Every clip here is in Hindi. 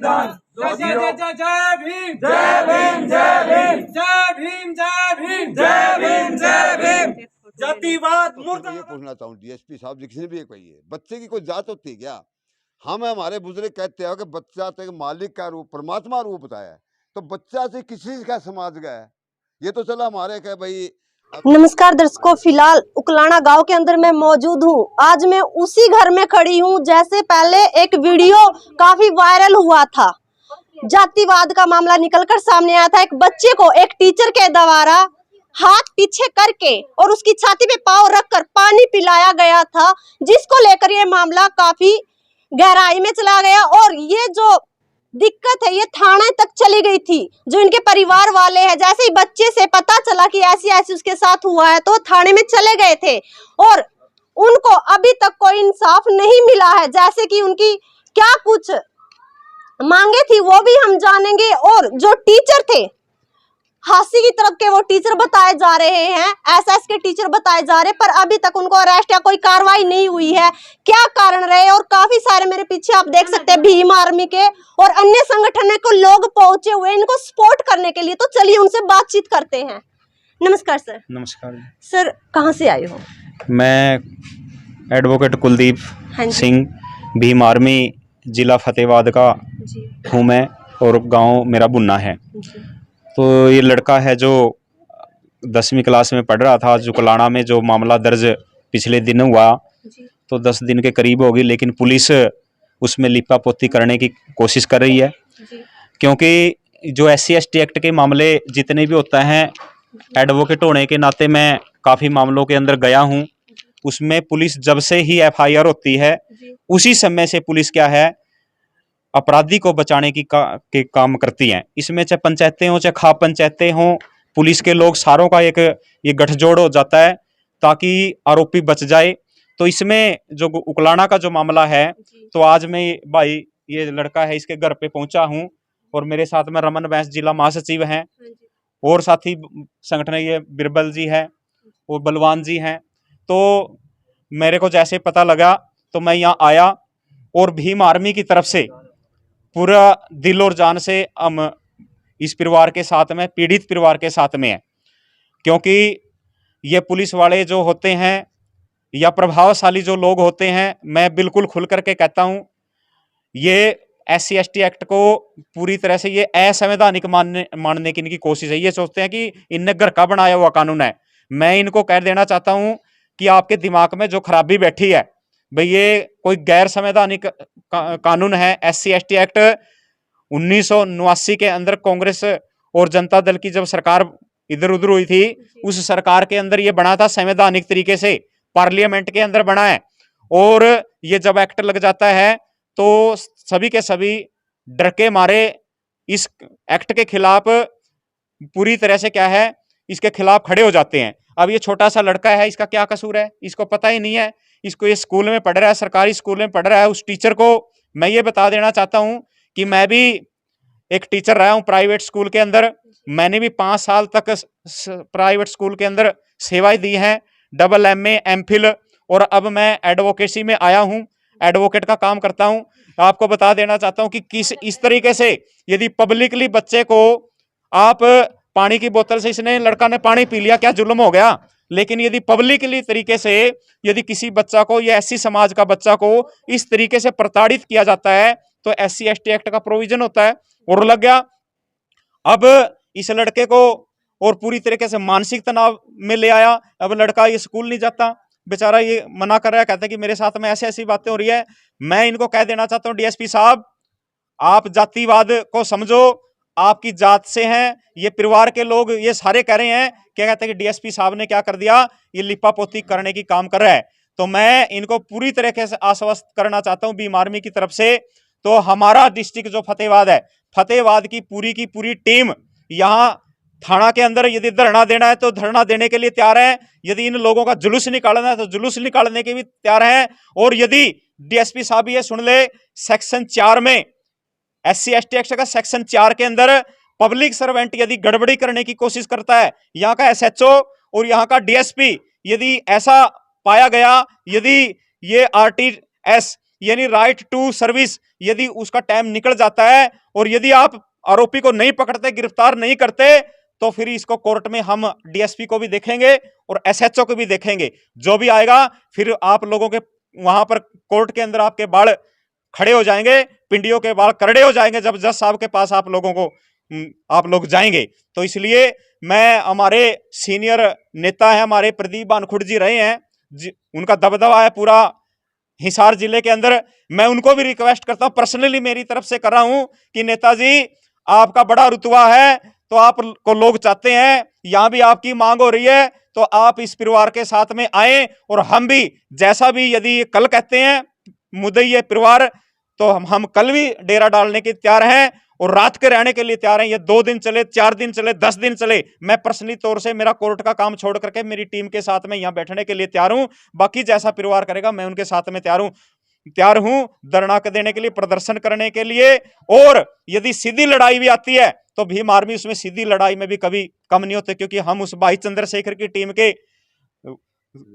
जय जय जय जय जय भीम, जय भीम, जय भीम, जय भीम, जय भीम, जय भीम, जय भीम। जातिवाद मुर्दा। ये पूछना चाहूँ डीएसपी साहब जी, किसी ने भी एक कही है, बच्चे की कोई जात होती है क्या? हमारे बुजुर्ग कहते हैं कि बच्चा तो एक मालिक का रूप, परमात्मा रूप होता है, तो बच्चा से किसी का समाज का है। ये तो चला हमारे कहे भाई। नमस्कार दर्शकों, फिलहाल उकलाना गांव के अंदर मैं मौजूद हूं। आज मैं उसी घर में खड़ी हूं जैसे पहले एक वीडियो काफी वायरल हुआ था। जातिवाद का मामला निकलकर सामने आया था। एक बच्चे को एक टीचर के द्वारा हाथ पीछे करके और उसकी छाती पे पाँव रखकर पानी पिलाया गया था, जिसको लेकर ये मामला काफी गहराई में चला गया। और ये जो दिक्कत है ये थाने तक चली गई थी। जो इनके परिवार वाले हैं, जैसे ही बच्चे से पता चला कि ऐसी ऐसी उसके साथ हुआ है तो थाने में चले गए थे और उनको अभी तक कोई इंसाफ नहीं मिला है। जैसे कि उनकी क्या कुछ मांगे थी वो भी हम जानेंगे। और जो टीचर थे, हासी की तरफ के वो टीचर बताए जा रहे हैं, एसएस के टीचर बताए जा रहे हैं, पर अभी तक उनको अरेस्ट या कोई कार्रवाई नहीं हुई है। क्या कारण रहे? और काफी सारे मेरे पीछे आप देख सकते हैं भीम आर्मी के और अन्य संगठन को लोग पहुंचे हुए इनको सपोर्ट करने के लिए। तो चलिए उनसे बातचीत करते हैं। नमस्कार सर। नमस्कार सर, कहाँ से आए हो? मैं एडवोकेट कुलदीप हाँ जी। सिंह, भीम आर्मी, जिला फतेहाबाद का जी हूँ मैं और गांव मेरा बुन्ना है। जी। तो ये लड़का है जो 10वीं क्लास में पढ़ रहा था। जुकलाना में जो मामला दर्ज पिछले दिन हुआ जी। तो 10 दिन के करीब होगी, लेकिन पुलिस उसमें लिपापोती करने की कोशिश कर रही है। जी। क्योंकि जो SC/ST एक्ट के मामले जितने भी होते हैं, एडवोकेट होने के नाते मैं काफ़ी मामलों के अंदर गया हूँ। उसमें पुलिस जब से ही FIR होती है उसी समय से पुलिस क्या है, अपराधी को बचाने की के काम करती हैं। इसमें चाहे पंचायतें हों चाहे खाप पंचायतें हों, पुलिस के लोग सारों का एक ये गठजोड़ हो जाता है ताकि आरोपी बच जाए। तो इसमें जो उकलाना का जो मामला है, तो आज मैं भाई ये लड़का है इसके घर पे पहुंचा हूं और मेरे साथ में रमन बैस जिला महासचिव हैं और साथी संगठन ये बिरबल जी है और बलवान जी हैं। तो मेरे को जैसे पता लगा तो मैं यहाँ आया और भीम आर्मी की तरफ से पूरा दिल और जान से हम इस परिवार के साथ में, पीड़ित परिवार के साथ में है। क्योंकि ये पुलिस वाले जो होते हैं या प्रभावशाली जो लोग होते हैं, मैं बिल्कुल खुल करके कहता हूं, ये SC/ST एक्ट को पूरी तरह से ये असंवैधानिक मानने की इनकी कोशिश है। ये सोचते हैं कि इनने घर का बनाया हुआ कानून है। मैं इनको कह देना चाहता हूं कि आपके दिमाग में जो खराबी बैठी है भाई, ये कोई गैर संवैधानिक कानून है। SC/ST एक्ट 1989 के अंदर कांग्रेस और जनता दल की जब सरकार इधर उधर हुई थी, उस सरकार के अंदर ये बना था, संवैधानिक तरीके से पार्लियामेंट के अंदर बना है। और ये जब एक्ट लग जाता है तो सभी के सभी डर के मारे इस एक्ट के खिलाफ पूरी तरह से क्या है, इसके खिलाफ खड़े हो जाते हैं। अब ये छोटा सा लड़का है, इसका क्या कसूर है? इसको पता ही नहीं है। इसको ये स्कूल में पढ़ रहा है, सरकारी स्कूल में पढ़ रहा है। उस टीचर को मैं ये बता देना चाहता हूं कि मैं भी एक टीचर रहा हूं प्राइवेट स्कूल के अंदर। मैंने भी 5 साल तक प्राइवेट स्कूल के अंदर सेवाएं दी हैं, AA, MPhil, और अब मैं एडवोकेसी में आया हूं, एडवोकेट का काम करता हूं। आपको बता देना चाहता हूं कि किस इस तरीके से यदि पब्लिकली बच्चे को आप पानी की बोतल से, इसने लड़का ने पानी पी लिया, क्या जुल्म हो गया? लेकिन यदि पब्लिकली तरीके से यदि किसी बच्चा को या ऐसी समाज का बच्चा को इस तरीके से प्रताड़ित किया जाता है तो SC/ST एक्ट का प्रोविजन होता है और लग गया। अब इस लड़के को और पूरी तरीके से मानसिक तनाव में ले आया। अब लड़का ये स्कूल नहीं जाता, बेचारा ये मना कर रहा है, कहता है कि मेरे साथ में ऐसी ऐसी बातें हो रही है। मैं इनको कह देना चाहता हूं, DSP साहब, आप जातिवाद को समझो। आपकी जात से हैं ये परिवार के लोग, ये सारे कह रहे हैं, क्या कहते हैं कि DSP साहब ने क्या कर दिया, ये लिपापोती करने की काम कर रहा है। तो मैं इनको पूरी तरीके से आश्वस्त करना चाहता हूं भीम आर्मी की तरफ से। तो हमारा डिस्ट्रिक्ट जो फतेहाबाद है, फतेहाबाद की पूरी टीम यहाँ थाना के अंदर यदि धरना देना है तो धरना देने के लिए तैयार है। यदि इन लोगों का जुलूस निकालना है तो जुलूस निकालने के भी तैयार है। और यदि DSP साहब ये सुन ले, सेक्शन 4 में, SC/ST एक्ट का सेक्शन 4 के अंदर पब्लिक सर्वेंट यदि गड़बड़ी करने की कोशिश करता है, यहाँ का SHO और यहाँ का DSP, यदि ऐसा पाया गया, यदि ये RTS यानी राइट टू सर्विस, यदि उसका टाइम निकल जाता है और यदि आप आरोपी को नहीं पकड़ते, गिरफ्तार नहीं करते, तो फिर इसको कोर्ट में हम डीएसपी को भी देखेंगे और एसएचओ को भी देखेंगे। जो भी आएगा फिर आप लोगों के वहां पर कोर्ट के अंदर आपके बाल खड़े हो जाएंगे, पिंडियों के बाल करड़े हो जाएंगे जब जज साहब के पास आप लोग जाएंगे। तो इसलिए मैं, हमारे सीनियर नेता है हमारे प्रदीप बानखुड़ जी रहे हैं, उनका दबदबा है पूरा हिसार जिले के अंदर, मैं उनको भी रिक्वेस्ट करता हूं, पर्सनली मेरी तरफ से कर रहा हूं कि नेताजी आपका बड़ा रुतबा है, तो आप को लोग चाहते हैं, यहां भी आपकी मांग हो रही है, तो आप इस परिवार के साथ में आए और हम भी जैसा भी, यदि कल कहते हैं मुद्दई है परिवार, तो हम कल भी डेरा डालने के तैयार हैं और रात के रहने के लिए तैयार हैं। ये 2 दिन चले, 4 दिन चले, 10 दिन चले, मैं पर्सनली तौर से मेरा कोर्ट का काम छोड़ करके मेरी टीम के साथ में यहां बैठने के लिए तैयार हूं। बाकी जैसा परिवार करेगा मैं उनके साथ में तैयार हूं धरना देने के लिए, प्रदर्शन करने के लिए। और यदि सीधी लड़ाई भी आती है तो भीम आर्मी उसमें सीधी लड़ाई में भी कभी कम नहीं होते, क्योंकि हम उस भाई चंद्रशेखर की टीम के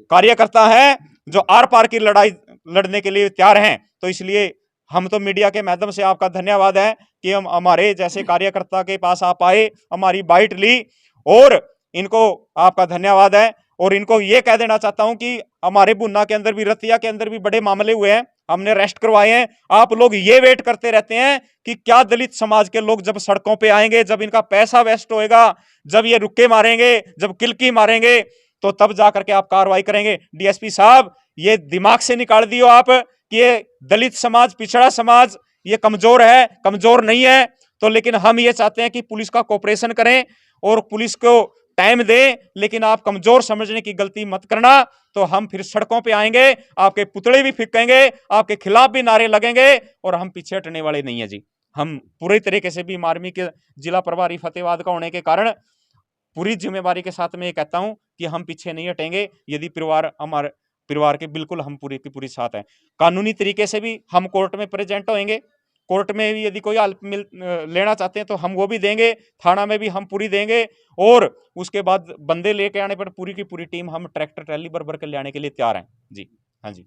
कार्यकर्ता हैं जो आर पार की लड़ाई लड़ने के लिए तैयार हैं। तो इसलिए हम तो मीडिया के माध्यम से आपका धन्यवाद है कि हम हमारे जैसे कार्यकर्ता के पास आप आए, हमारी बाइट ली, और इनको आपका धन्यवाद है। और इनको ये कह देना चाहता हूं कि हमारे बुन्ना के अंदर भी, रतिया के अंदर भी बड़े मामले हुए हैं, हमने अरेस्ट करवाए हैं। आप लोग ये वेट करते रहते हैं कि क्या दलित समाज के लोग जब सड़कों पे आएंगे, जब इनका पैसा वेस्ट होएगा, जब ये रुक्के मारेंगे, जब किलकी मारेंगे, तो तब जाकर के आप कार्रवाई करेंगे। डीएसपी साहब, ये दिमाग से निकाल दियो आप कि ये दलित समाज, पिछड़ा समाज ये कमजोर है, कमजोर नहीं है। तो लेकिन हम ये चाहते हैं कि पुलिस का कोऑपरेशन करें और पुलिस को टाइम दें, लेकिन आप कमजोर समझने की गलती मत करना। तो हम फिर सड़कों पे आएंगे, आपके पुतले भी फेंकेंगे, आपके खिलाफ भी नारे लगेंगे, और हम पीछे हटने वाले नहीं है जी। हम पूरी तरीके से भीम आर्मी के जिला प्रभारी फतेहाबाद का होने के कारण पूरी जिम्मेवारी के साथ में ये कहता हूं कि हम पीछे नहीं हटेंगे। यदि हमारे परिवार के बिल्कुल हम पूरी की पूरी साथ हैं। कानूनी तरीके से भी हम कोर्ट में प्रेजेंट होंगे, कोर्ट में भी यदि कोई हेल्प लेना चाहते हैं तो हम वो भी देंगे, थाना में भी हम पूरी देंगे, और उसके बाद बंदे लेके आने पर पूरी की पूरी टीम हम ट्रैक्टर ट्रैली भर के ले आने के लिए तैयार हैं जी। हाँ जी,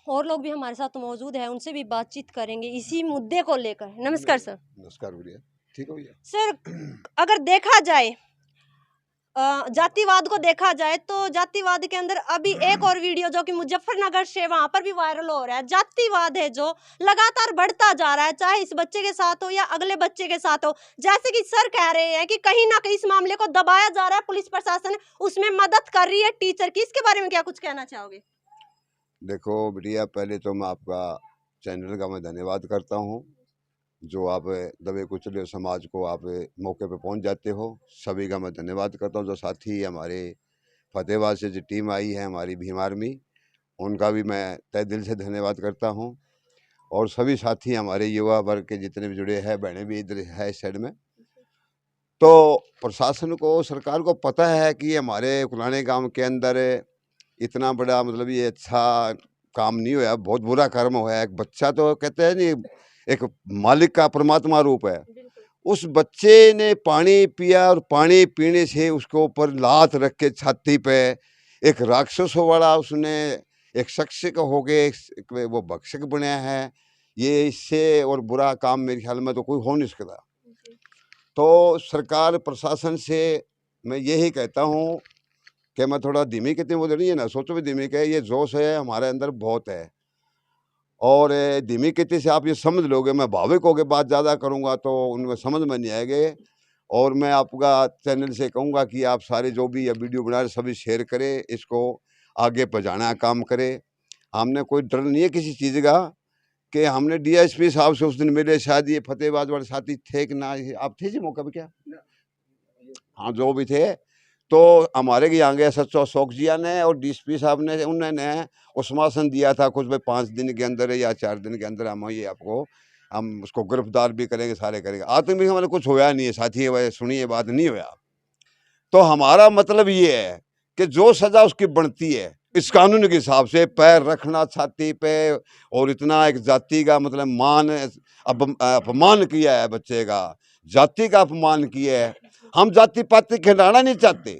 और लोग भी हमारे साथ मौजूद हैं, उनसे भी बातचीत करेंगे इसी मुद्दे को लेकर। नमस्कार सर। नमस्कार भैया, ठीक हो भैया। सर, अगर देखा जाए जातिवाद को देखा जाए तो जातिवाद के अंदर अभी एक और वीडियो जो कि मुजफ्फरनगर से वहां पर भी वायरल हो रहा है, जातिवाद है जो लगातार बढ़ता जा रहा है, चाहे इस बच्चे के साथ हो या अगले बच्चे के साथ हो। जैसे कि सर कह रहे हैं कि कहीं ना कहीं इस मामले को दबाया जा रहा है, पुलिस प्रशासन उसमें मदद कर रही है टीचर की, इसके बारे में क्या कुछ कहना चाहोगे? देखो भैया, पहले तो मैं आपका चैनल का मैं धन्यवाद करता हूँ, जो आप दबे कुचले समाज को आप मौके पे पहुंच जाते हो, सभी का मैं धन्यवाद करता हूं। जो साथी हमारे फतेहाबाद से जो टीम आई है हमारी भीम आर्मी, उनका भी मैं तहे दिल से धन्यवाद करता हूं। और सभी साथी हमारे युवा वर्ग के जितने भी जुड़े हैं, बहनें भी इधर है इस साइड में। तो प्रशासन को, सरकार को पता है कि हमारे कुलाने गाँव के अंदर इतना बड़ा मतलब ये अच्छा काम नहीं हुआ, बहुत बुरा कर्म हुआ है। एक बच्चा, तो कहते हैं नहीं, एक मालिक का परमात्मा रूप है। उस बच्चे ने पानी पिया और पानी पीने से उसके ऊपर लात रख के छाती पे एक राक्षस वाला उसने एक शख्स को हो गए वो भक्षक बनाया है। ये इससे और बुरा काम मेरे ख्याल में तो कोई हो नहीं सकता। तो सरकार प्रशासन से मैं यही कहता हूँ कि मैं थोड़ा धीमी कितनी बोल रही है ना, सोचो भी धीमी है, ये जोश है हमारे अंदर बहुत है। और धीमी कितनी से आप ये समझ लोगे, मैं भावुक होकर बात ज़्यादा करूँगा तो उनमें समझ में नहीं आएंगे। और मैं आपका चैनल से कहूँगा कि आप सारे जो भी ये वीडियो बना रहे सभी शेयर करें, इसको आगे पहुँचाना काम करें। हमने कोई डर नहीं है किसी चीज़ का, कि हमने डीएसपी साहब से उस दिन मिले, शायद ये फतेहाबाद वाले साथी थे कि ना, आप थे जी मौका पे क्या? हाँ, जो भी थे, तो हमारे यहाँ गए सच्चो अशोक जिया ने और डीएसपी साहब ने, उन्होंने उस्मासन दिया था कुछ भाई 5 दिन के अंदर या 4 दिन के अंदर हम ये आपको हम उसको गिरफ्तार भी करेंगे, सारे करेंगे। आज तक भी हमारे कुछ होया नहीं है साथी, वह सुनिए बात नहीं होया। तो हमारा मतलब ये है कि जो सज़ा उसकी बनती है इस कानून के हिसाब से, पैर रखना छाती पे और इतना एक जाति का मतलब मान अपमान किया है, बच्चे का जाति का अपमान किया है। हम जाति पाति खिलाना नहीं चाहते,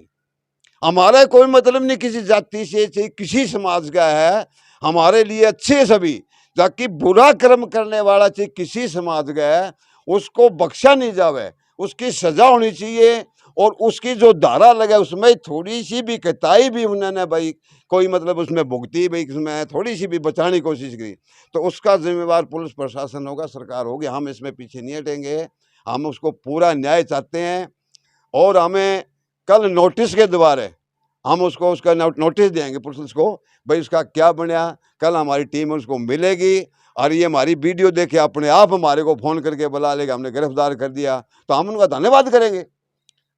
हमारा कोई मतलब नहीं किसी जाति से, किसी समाज का है। हमारे लिए अच्छे हैं सभी, ताकि बुरा कर्म करने वाला चाहे किसी समाज का है उसको बख्शा नहीं जावे, उसकी सजा होनी चाहिए। और उसकी जो धारा लगे उसमें थोड़ी सी भी कताई भी उन्होंने भाई कोई मतलब उसमें भुगती, भाई उसमें थोड़ी सी भी बचाने की कोशिश करी, तो उसका जिम्मेवार पुलिस प्रशासन होगा, सरकार होगी। हम इसमें पीछे नहीं हटेंगे, हम उसको पूरा न्याय चाहते हैं। और हमें कल नोटिस के द्वारा हम उसको उसका नोटिस देंगे पुलिस को, भाई उसका क्या बना। कल हमारी टीम उसको मिलेगी और ये हमारी वीडियो देखे अपने आप हमारे को फ़ोन करके बुला लेगा, हमने गिरफ्तार कर दिया, तो हम उनका धन्यवाद करेंगे।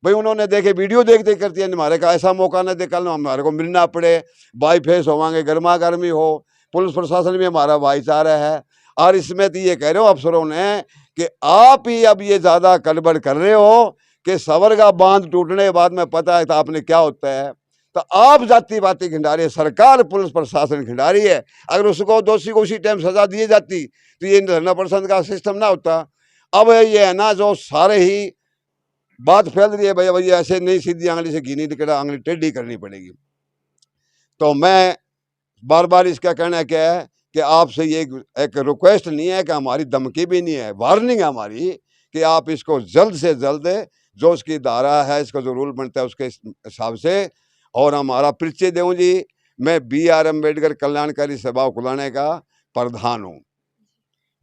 भाई उन्होंने देखे वीडियो देख देख करती है, हमारे का ऐसा मौका न दे कल हमारे को मिलना पड़े, बाई फेस होवांगे, गर्मा गर्मी हो। पुलिस प्रशासन भी हमारा भाईचारा है। और इसमें तो ये कह रहे हो अफसरों ने कि आप ही अब ये ज़्यादा गड़बड़ कर रहे हो कि सवर का बांध टूटने के बाद में पता है तो आपने क्या होता है। तो आप जाति बाती खिंडा रही है, सरकार पुलिस प्रशासन खिंडा रही है। अगर उसको दोषी को उसी टाइम सजा दी जाती तो ये 90% का सिस्टम ना होता। अब ये है ना जो सारे ही बात फैल रही है, भाई भैया ऐसे नहीं, सीधी आंगली से घी नहीं निकला, आंगली टेढ़ी करनी पड़ेगी। तो मैं बार बार इसका कहना क्या है कि आपसे ये एक रिक्वेस्ट नहीं है कि हमारी धमकी भी नहीं है, वार्निंग है हमारी कि आप इसको जल्द से जल्द जो उसकी धारा है, इसका जो रूल बनता है उसके हिसाब से। और हमारा परिचय दूँ जी, मैं BR अम्बेडकर कल्याणकारी सभा कुलाने का प्रधान हूँ,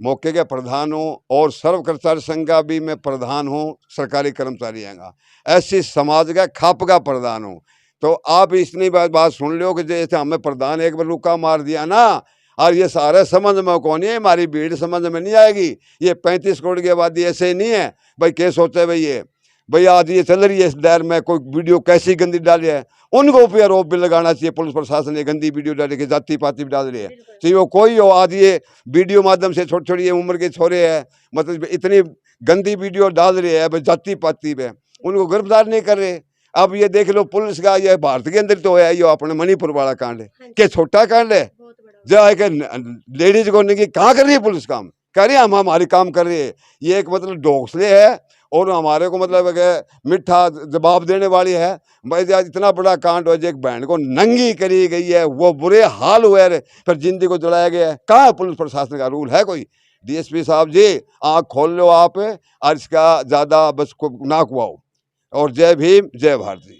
मौके के प्रधान हूँ, और सर्व कर्मचारी संघ का भी मैं प्रधान हूँ, सरकारी कर्मचारी का ऐसी समाज का खाप का प्रधान हूँ। तो आप इतनी बात सुन लो कि जैसे हमें प्रधान एक बार रुका मार दिया ना, और ये सारे समझ में कौन है, हमारी भीड़ समझ में नहीं आएगी। ये 35 करोड़ की आबादी ऐसे नहीं है भाई, क्या सोचे भाई ये भाई आज ये चल रही है इस दौर में कोई वीडियो कैसी गंदी डाली है, उनको भी आरोप भी लगाना चाहिए। पुलिस प्रशासन ने गंदी वीडियो डाली के जाति पाति भी डाल रही है, चाहे वो कोई हो। आज ये वीडियो माध्यम से छोटी छोटी उम्र के छोरे हैं, मतलब इतनी गंदी वीडियो डाल रहे हैं जाति पाति पे, उनको गिरफ्तार नहीं कर रहे। अब ये देख लो पुलिस का, ये भारत के अंदर तो है, ये अपने मणिपुर वाला कांड है, क्या छोटा कांड है। जो है कि लेडीज को नहीं कहाँ कर रही है पुलिस काम, कह रही है हम हमारी काम कर रही है। ये एक मतलब ढोंसले है और हमारे को मतलब मिठा जवाब देने वाली है। भाई इतना बड़ा कांड हो, एक बहन को नंगी करी गई है, वो बुरे हाल हुए है, फिर जिंदगी को जलाया गया है। कहाँ पुलिस प्रशासन का रूल है कोई। DSP साहब जी आँख खोल लो आप, और इसका ज़्यादा बस ना कुआओ। और जय भीम जय भारती।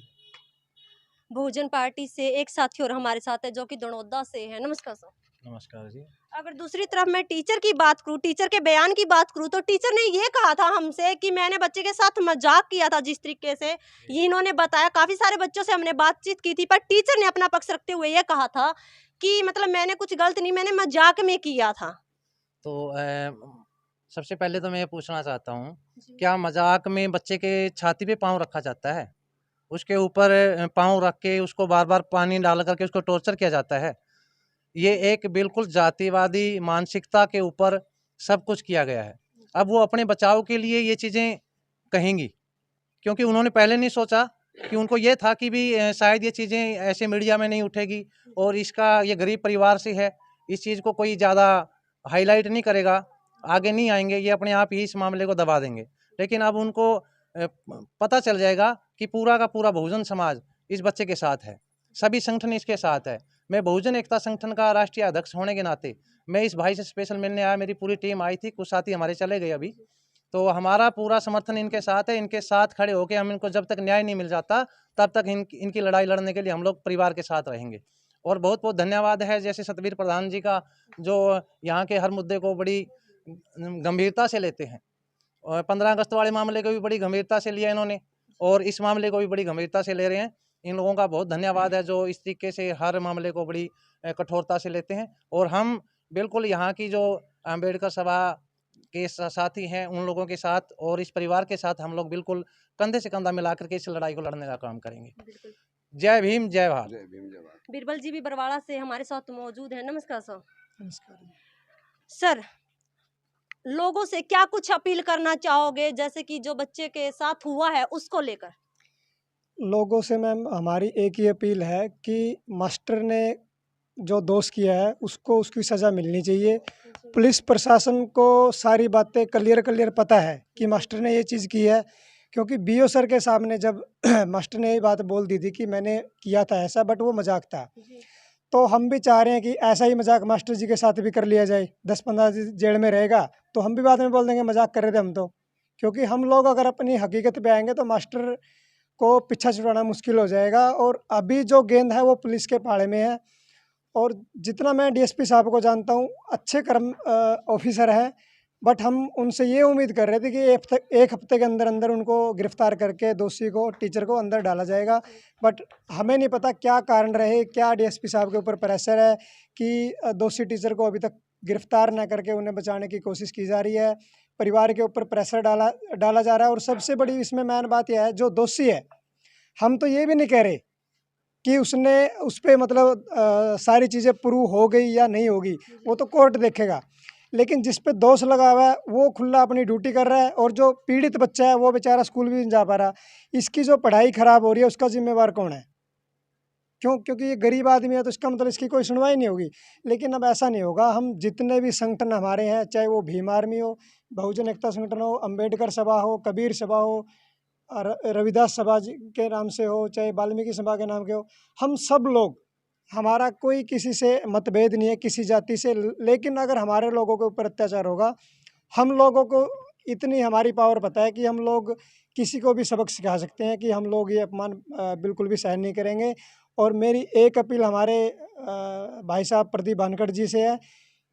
बहुजन पार्टी से एक साथी और हमारे साथ है जो कि दड़ौदा से है। नमस्कार सर। नमस्कार जी। अगर दूसरी तरफ मैं टीचर की बात करूं, टीचर के बयान की बात करूं, तो टीचर ने ये कहा था हमसे कि मैंने बच्चे के साथ मजाक किया था। जिस तरीके से ये इन्होंने बताया, काफी सारे बच्चों से हमने बातचीत की थी, पर टीचर ने अपना पक्ष रखते हुए ये कहा था कि मतलब मैंने कुछ गलत नहीं, मैंने मजाक में किया था। तो सबसे पहले तो मैं ये पूछना चाहता हूँ, क्या मजाक में बच्चे के छाती पे पाँव रखा जाता है, उसके ऊपर पाँव रख के उसको बार बार पानी डाल करके उसको टॉर्चर किया जाता है? ये एक बिल्कुल जातिवादी मानसिकता के ऊपर सब कुछ किया गया है। अब वो अपने बचाव के लिए ये चीज़ें कहेंगी, क्योंकि उन्होंने पहले नहीं सोचा कि उनको ये था कि भी शायद ये चीज़ें ऐसे मीडिया में नहीं उठेगी, और इसका ये गरीब परिवार से है, इस चीज़ को कोई ज़्यादा हाईलाइट नहीं करेगा, आगे नहीं आएंगे, ये अपने आप ही इस मामले को दबा देंगे। लेकिन अब उनको पता चल जाएगा कि पूरा का पूरा बहुजन समाज इस बच्चे के साथ है, सभी संगठन इसके साथ है। मैं बहुजन एकता संगठन का राष्ट्रीय अध्यक्ष होने के नाते मैं इस भाई से स्पेशल मिलने आया, मेरी पूरी टीम आई थी, कुछ साथी हमारे चले गए अभी, तो हमारा पूरा समर्थन इनके साथ है। इनके साथ खड़े होकर हम इनको जब तक न्याय नहीं मिल जाता तब तक इनकी लड़ाई लड़ने के लिए हम लोग परिवार के साथ रहेंगे। और बहुत बहुत धन्यवाद है जैसे सतवीर प्रधान जी का, जो यहाँ के हर मुद्दे को बड़ी गंभीरता से लेते हैं, और 15 अगस्त वाले मामले को भी बड़ी गंभीरता से लिया इन्होंने, और इस मामले को भी बड़ी गंभीरता से ले रहे हैं। इन लोगों का बहुत धन्यवाद है जो इस तरीके से हर मामले को बड़ी कठोरता से लेते हैं। और हम बिल्कुल यहाँ की जो अम्बेडकर सभा के साथी हैं उन लोगों के साथ और इस परिवार के साथ हम लोग बिल्कुल कंधे से कंधा मिलाकर के इस लड़ाई को लड़ने का काम करेंगे। जय भीम जय भारत। जय भीम जय भारत। बीरबल जी भी बरवाड़ा से हमारे साथ मौजूद है। नमस्कार सर। नमस्कार। सर, लोगों से क्या कुछ अपील करना चाहोगे, जैसे कि जो बच्चे के साथ हुआ है उसको लेकर? लोगों से मैम हमारी एक ही अपील है कि मास्टर ने जो दोष किया है उसको उसकी सज़ा मिलनी चाहिए। पुलिस प्रशासन को सारी बातें क्लियर पता है कि मास्टर ने ये चीज़ की है, क्योंकि BO सर के सामने जब मास्टर ने ये बात बोल दी थी कि मैंने किया था ऐसा, बट वो मजाक था, तो हम भी चाह रहे हैं कि ऐसा ही मजाक मास्टर जी के साथ भी कर लिया जाए। 10-15 दिन जेल में रहेगा तो हम भी बाद में बोल देंगे मजाक कर रहे थे हम तो, क्योंकि हम लोग अगर अपनी हकीकत पे आएंगे तो मास्टर को पीछा छुड़ाना मुश्किल हो जाएगा। और अभी जो गेंद है वो पुलिस के पाले में है। और जितना मैं डीएसपी साहब को जानता हूँ, अच्छे कर्म ऑफिसर हैं, बट हम उनसे ये उम्मीद कर रहे थे कि एक हफ्ते के अंदर अंदर उनको गिरफ्तार करके दोषी को, टीचर को अंदर डाला जाएगा। बट हमें नहीं पता क्या कारण रहे, क्या डीएसपी साहब के ऊपर प्रेशर है कि दोषी टीचर को अभी तक गिरफ्तार न करके उन्हें बचाने की कोशिश की जा रही है। परिवार के ऊपर प्रेशर डाला जा रहा है। और सबसे बड़ी इसमें मेन बात यह है, जो दोषी है, हम तो ये भी नहीं कह रहे कि उसने उस पर मतलब सारी चीज़ें प्रूव हो गई या नहीं होगी, वो तो कोर्ट देखेगा। लेकिन जिस पे दोष लगा हुआ है वो खुला अपनी ड्यूटी कर रहा है, और जो पीड़ित बच्चा है वो बेचारा स्कूल भी नहीं जा पा रहा। इसकी जो पढ़ाई खराब हो रही है उसका जिम्मेवार कौन है? क्योंकि ये गरीब आदमी है तो इसका मतलब इसकी कोई सुनवाई नहीं होगी। लेकिन अब ऐसा नहीं होगा। हम जितने भी संगठन हमारे हैं, चाहे वो भीम आर्मी हो, बहुजन एकता संगठन हो, अम्बेडकर सभा हो, कबीर सभा हो, रविदास सभा के नाम से हो, चाहे वाल्मीकि सभा के नाम के हो, हम सब लोग, हमारा कोई किसी से मतभेद नहीं है, किसी जाति से। लेकिन अगर हमारे लोगों के ऊपर अत्याचार होगा, हम लोगों को इतनी हमारी पावर पता है कि हम लोग किसी को भी सबक सिखा सकते हैं कि हम लोग ये अपमान बिल्कुल भी सहन नहीं करेंगे। और मेरी एक अपील हमारे भाई साहब प्रदीप भानखड़ जी से है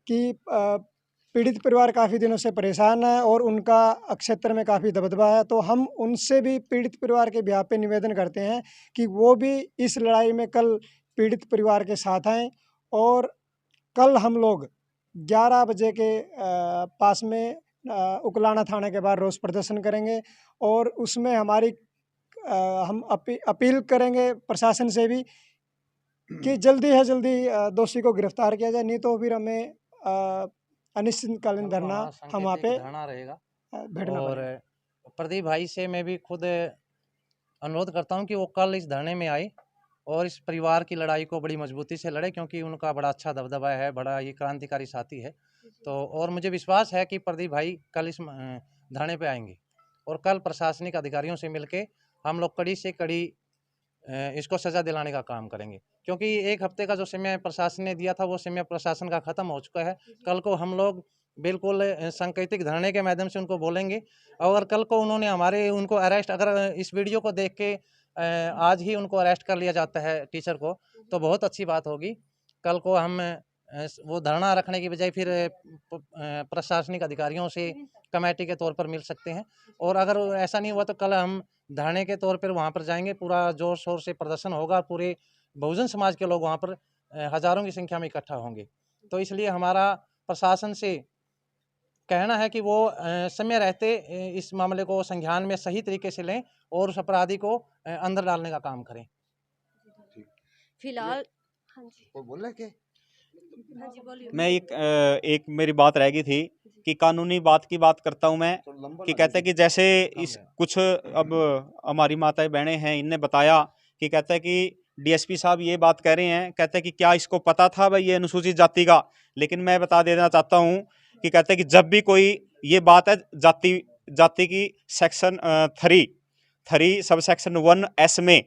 कि पीड़ित परिवार काफ़ी दिनों से परेशान है और उनका क्षेत्र में काफ़ी दबदबा है, तो हम उनसे भी पीड़ित परिवार के बिहाफ पे निवेदन करते हैं कि वो भी इस लड़ाई में कल पीड़ित परिवार के साथ आएँ। और कल हम लोग 11 बजे के पास में उकलाना थाने के बाहर रोष प्रदर्शन करेंगे। और उसमें हमारी हम अपील करेंगे प्रशासन से भी कि जल्दी है जल्दी दोषी को गिरफ्तार किया जाए, नहीं तो फिर हमें अनिश्चितकालीन धरना हम वहाँ पे धरना रहेगा। बैठना और पड़ेगा। प्रदीप भाई से मैं भी खुद अनुरोध करता हूं कि वो कल इस धरने में आए और इस परिवार की लड़ाई को बड़ी मजबूती से लड़े, क्योंकि उनका बड़ा अच्छा दबदबा है, बड़ा ये क्रांतिकारी साथी है। तो और मुझे विश्वास है कि प्रदीप भाई कल इस धरने पे आएंगे और कल प्रशासनिक अधिकारियों से मिलके हम लोग कड़ी से कड़ी इसको सज़ा दिलाने का काम करेंगे। क्योंकि एक हफ्ते का जो समय प्रशासन ने दिया था वो समय प्रशासन का ख़त्म हो चुका है। कल को हम लोग बिल्कुल सांकेतिक धरने के माध्यम से उनको बोलेंगे। और कल को उनको अरेस्ट, अगर इस वीडियो को देख के आज ही उनको अरेस्ट कर लिया जाता है टीचर को, तो बहुत अच्छी बात होगी। कल को हम वो धरना रखने की बजाय फिर प्रशासनिक अधिकारियों से कमेटी के तौर पर मिल सकते हैं। और अगर ऐसा नहीं हुआ तो कल हम धरने के तौर पर वहाँ पर जाएंगे, पूरा जोर शोर से प्रदर्शन होगा, पूरे बहुजन समाज के लोग वहाँ पर हज़ारों की संख्या में इकट्ठा होंगे। तो इसलिए हमारा प्रशासन से कहना है कि वो समय रहते इस मामले को संज्ञान में सही तरीके से लें और उस अपराधी को अंदर डालने का काम करें। फिलहाल हाँ जी, कोई बोल रहा है क्या? हाँ जी बोलिए। मैं एक मेरी बात रह गई थी कि कानूनी बात की बात करता हूं मैं, कि कहते हैं कि जैसे इस कुछ अब हमारी माताएं बहनें हैं, इनने बताया कि कहते हैं कि डीएसपी साहब ये बात कह रहे हैं, कहते हैं कि क्या इसको पता था भाई ये अनुसूचित जाति का। लेकिन मैं बता देना चाहता हूं कि कहते हैं कि जब भी कोई ये बात है जाति की सेक्शन 3 सब सेक्शन 1S में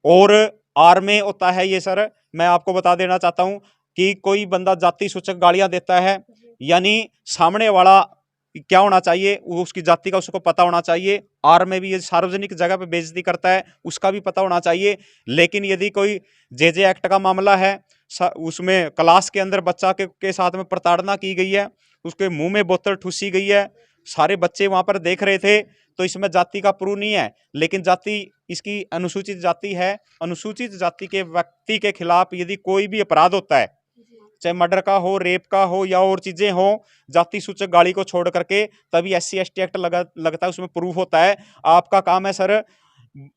और R में होता है ये सर। मैं आपको बता देना चाहता हूं कि कोई बंदा जाति सूचक गालियां देता है, यानी सामने वाला क्या होना चाहिए, वो उसकी जाति का उसको पता होना चाहिए। R में भी ये सार्वजनिक जगह पे बेइज्जती करता है, उसका भी पता होना चाहिए। लेकिन यदि कोई जेजे एक्ट का मामला है, उसमें क्लास के अंदर बच्चा के साथ में प्रताड़ना की गई है, उसके मुंह में बोतल ठूसी गई है, सारे बच्चे वहां पर देख रहे थे, तो इसमें जाति का प्रूफ नहीं है। लेकिन जाति इसकी अनुसूचित जाति है। अनुसूचित जाति के व्यक्ति के खिलाफ यदि कोई भी अपराध होता है, चाहे मर्डर का हो, रेप का हो या और चीजें हो, जाति सूचक गाली को छोड़ करके तभी SC/ST एक्ट लगता है, उसमें प्रूफ होता है। आपका काम है सर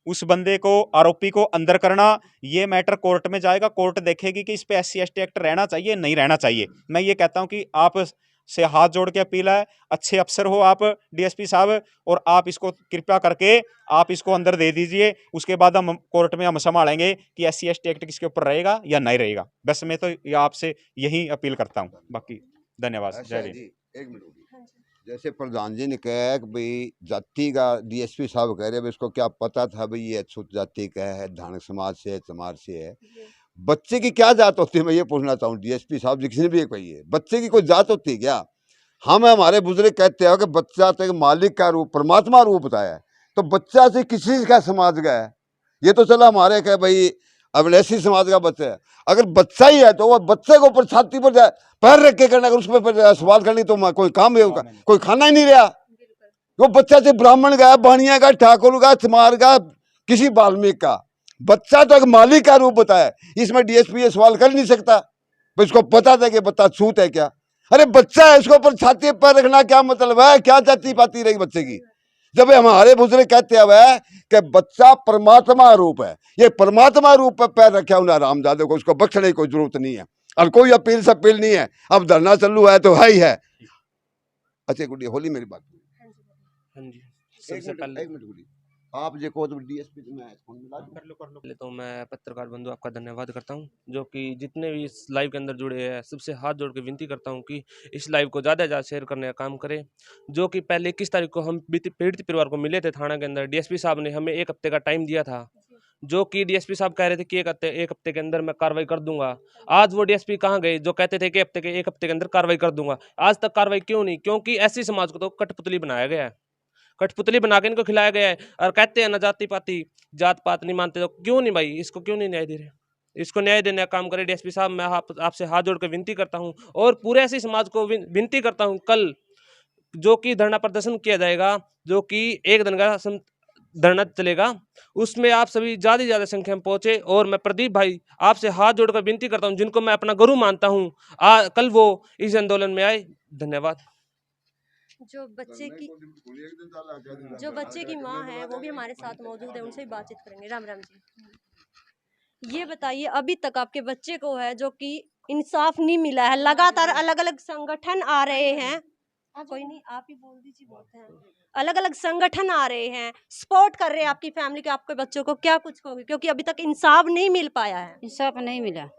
उस बंदे को, आरोपी को अंदर करना। ये मैटर कोर्ट में जाएगा, कोर्ट देखेगी कि इस पे SC/ST एक्ट रहना चाहिए नहीं रहना चाहिए। मैं ये कहता हूं कि आप से हाथ जोड़ के अपील है, अच्छे अफसर हो आप डीएसपी साहब, और आप इसको कृपया करके आप इसको अंदर दे दीजिए। उसके बाद हम कोर्ट में हम संभालेंगे कि SC/ST एक्ट किसके ऊपर रहेगा या नहीं रहेगा। बस मैं तो आपसे यही अपील करता हूँ। बाकी धन्यवाद। जय हिंद। एक मिनट, जैसे प्रधान जी ने कहा कि भाई जाति का डीएसपी साहब कह रहे हैं, इसको क्या पता था भाई ये अछूत जाति का है, धानक समाज से है, चमार से है। बच्चे की क्या जात होती है, मैं ये पूछना चाहूँ डीएसपी साहब जी, किसी भी एक कहिए, बच्चे की कोई जात होती है क्या? हम हमारे बुजुर्ग कहते हैं कि बच्चा तो एक मालिक का रूप, परमात्मा रूप होता है। तो बच्चा से किसी का समाज का है, ये तो चला हमारे कहे भाई अविनाशी समाज का बच्चा है। अगर बच्चा ही है तो वो बच्चे को ऊपर छाती पर पैर रख के करना, अगर उसमें फिर सवाल करनी तो कोई काम है उसका, कोई खाना ही नहीं रहा। वो बच्चा से ब्राह्मण का, बाणिया का, ठाकुर का, चमार का, किसी वाल्मीकि का, बच्चा तो एक मालिक का रूप होता है। इसमें डीएसपी ये सवाल कर नहीं सकता, इसको पता था कि बच्चा छूत है क्या? अरे बच्चा है, इसको ऊपर छाती पर रखना क्या मतलब है? क्या जाति पाती रही बच्चे की? जब हमारे बुजुर्ग कहते हैं कि बच्चा परमात्मा रूप है, ये परमात्मा रूप पर पैर रखा उन्हें रामजादे को, उसको बख्शने की कोई जरूरत नहीं है और कोई अपील से अपील नहीं है। अब धरना चालू है तो है ही है। अच्छा गुड़िया होली मेरी बात, हाँ जी, सबसे पहले एक मिनट गुड़िया, आप जो कहो तो डीएसपी में फोन मिला दूं? पहले तो मैं पत्रकार बंधु आपका धन्यवाद करता हूं, जो कि जितने भी इस लाइव के अंदर जुड़े हैं सबसे हाथ जोड़ के विनती करता हूं कि इस लाइव को ज़्यादा से ज़्यादा शेयर करने का काम करें। जो कि पहले 21 तारीख को हम पीड़ित परिवार को मिले थे थाना के अंदर, डीएसपी साहब ने हमें 1 हफ्ते का टाइम दिया था, जो कि डीएसपी साहब कह रहे थे कि एक हफ्ते के अंदर मैं कार्रवाई कर दूंगा। आज वो डीएसपी कहाँ गए जो कहते थे कि एक हफ्ते के अंदर कार्रवाई कर दूंगा? आज तक कार्रवाई क्यों नहीं? क्योंकि ऐसी समाज को तो कठपुतली बनाया गया है, कठपुतली बना के इनको खिलाया गया है। और कहते हैं ना जाति पाति, जात पात नहीं मानते, तो क्यों नहीं भाई, इसको क्यों नहीं न्याय दे रहे? इसको न्याय देने का काम करे डीएसपी साहब। मैं आपसे हाथ जोड़ के विनती करता हूं और पूरे ऐसी समाज को विनती करता हूं, कल जो कि धरना प्रदर्शन किया जाएगा, जो कि 1 दिन का धरना चलेगा, उसमें आप सभी ज़्यादा से ज़्यादा संख्या में पहुंचे। और मैं प्रदीप भाई आपसे हाथ जोड़कर विनती करता हूं, जिनको मैं अपना गुरु मानता हूं, कल वो इस आंदोलन में आए। धन्यवाद। जो बच्चे की माँ है वो भी हमारे साथ मौजूद है, उनसे भी बातचीत करेंगे। राम राम जी, ये बताइए अभी तक आपके बच्चे को है जो कि इंसाफ नहीं मिला है, लगातार अलग अलग संगठन आ रहे हैं, कोई नहीं आप ही बोल दीजिए, बोलते हैं, अलग अलग संगठन आ रहे हैं, सपोर्ट कर रहे हैं आपकी फैमिली के, आपके बच्चों को, क्या कुछ कहोगे? क्योंकि अभी तक इंसाफ नहीं मिल पाया है। इंसाफ नहीं मिला,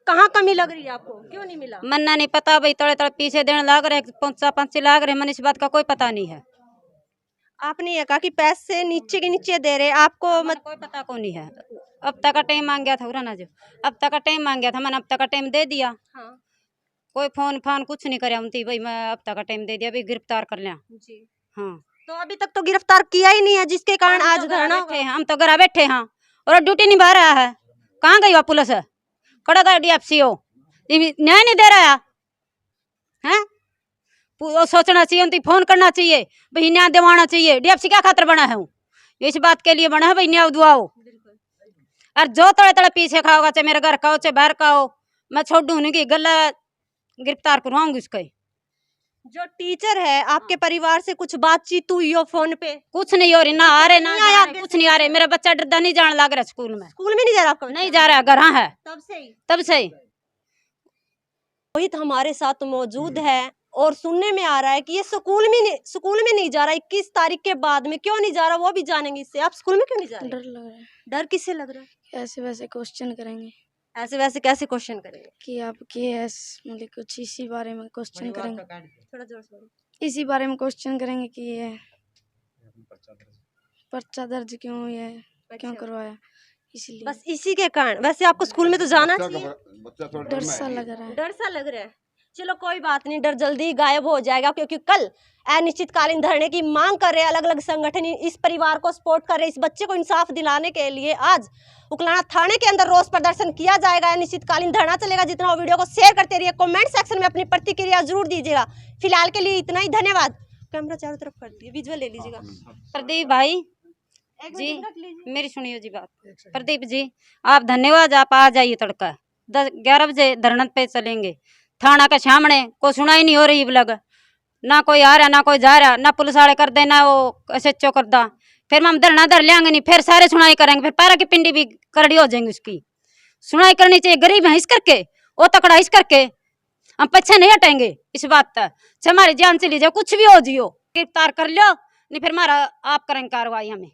कहाँ कमी लग रही है आपको, क्यों नहीं मिला? मन्ना नहीं पता भाई, तड़े तड़े पीछे देने लाग रहे, 5 लाग रहे, मन इस बात का कोई पता नहीं है। आपने ये कहा कि पैसे नीचे के नीचे दे रहे, आपको कोई पता को नहीं है। अब तक का टाइम मांग गया था ना, जो अब तक का टाइम मांग गया था, मैंने अब तक का टाइम दे दिया। हाँ। कोई फोन फान कुछ नहीं करे उनती भाई, मैं अब तक का टाइम दे दिया, अभी गिरफ्तार कर लिया जी। हाँ, तो अभी तक तो गिरफ्तार किया ही नहीं है, जिसके कारण आज धरना बैठे हैं, हम तो घर बैठे हैं और ड्यूटी निभा रहा है। कहाँ गई वह पुलिस? खड़ा था डीएफसीओ, न्याय नहीं दे रहा है। वो सोचना चाहिए, उनकी फोन करना चाहिए भाई, न्याय दिवाना चाहिए। डीएफसी क्या खातर बना है? इस बात के लिए बना है भाई, न्याय दुआओ। और जो तड़े तड़े पीछे खाओगा, चाहे मेरे घर का हो चाहे बाहर का हो, मैं छोड़ दूंगी, गला गिरफ्तार करवाऊंगी उसको। जो टीचर है आपके परिवार से कुछ बातचीत हुई हो फोन पे? कुछ नहीं हो रही, ना आ रहे, ना आ रहे, कुछ नहीं आ रहे। मेरा बच्चा डरदा नहीं जाने लग रहा स्कूल में। स्कूल में नहीं जा रहा आपका? नहीं जा रहा, घर है तब से ही। रोहित हमारे साथ मौजूद है और सुनने में आ रहा है कि ये स्कूल में नहीं जा रहा। 21 तारीख के बाद में क्यों नहीं जा रहा वो भी जानेंगे इससे। आप स्कूल में क्यों नहीं जा रहे? डर लग रहा है। डर किससे लग रहा है? ऐसे वैसे क्वेश्चन करेंगे। ऐसे वैसे कैसे क्वेश्चन करेंगे? कि आप केएस मतलब कुछ इसी बारे में क्वेश्चन करेंगे। थोड़ा जोर से बोलो। इसी बारे में क्वेश्चन करेंगे कि ये पर्चा दर्ज क्यों हुआ है, क्यों करवाया, इसलिए बस इसी के कारण। वैसे आपको स्कूल में तो जाना चाहिए। डर सा लग रहा है। डर सा लग रहा है। चलो कोई बात नहीं, डर जल्दी गायब हो जाएगा, क्योंकि कल अनिश्चितकालीन धरने की मांग कर रहे अलग अलग संगठन, इस परिवार को सपोर्ट कर रहे, इस बच्चे को इंसाफ दिलाने के लिए आज उकलाना थाने के अंदर रोष प्रदर्शन किया जाएगा, अनिश्चितकालीन धरना चलेगा। जितना वो वीडियो को शेयर करते रहिए, कमेंट सेक्शन में अपनी प्रतिक्रिया जरूर दीजिएगा। फिलहाल के लिए इतना ही, धन्यवाद। कैमरा चारों तरफ कर दिए, विजुअल ले लीजिएगा। प्रदीप भाई जी, मेरी सुनियो जी बात। प्रदीप जी आप धन्यवाद, आप आ जाइए तड़का 11 बजे धरना पे चलेंगे। थाना के सामने कोई सुनाई नहीं हो रही लग, ना कोई आ रहा ना कोई जा रहा, ना पुलिस वाले कर दे ना वो SHO कर दा। फिर हम धरना धर लेंगे नहीं, फिर सारे सुनाई करेंगे, फिर पैरा की पिंडी भी करड़ी हो जाएंगी। उसकी सुनाई करनी चाहिए। गरीब है इस करके, वो तकड़ा इस करके, हम पीछे नहीं हटेंगे इस बात तक। हमारी जान चली जाए, कुछ भी हो जियो, गिरफ्तार कर लो नहीं फिर हमारा आप करेंगे कार्रवाई हमें।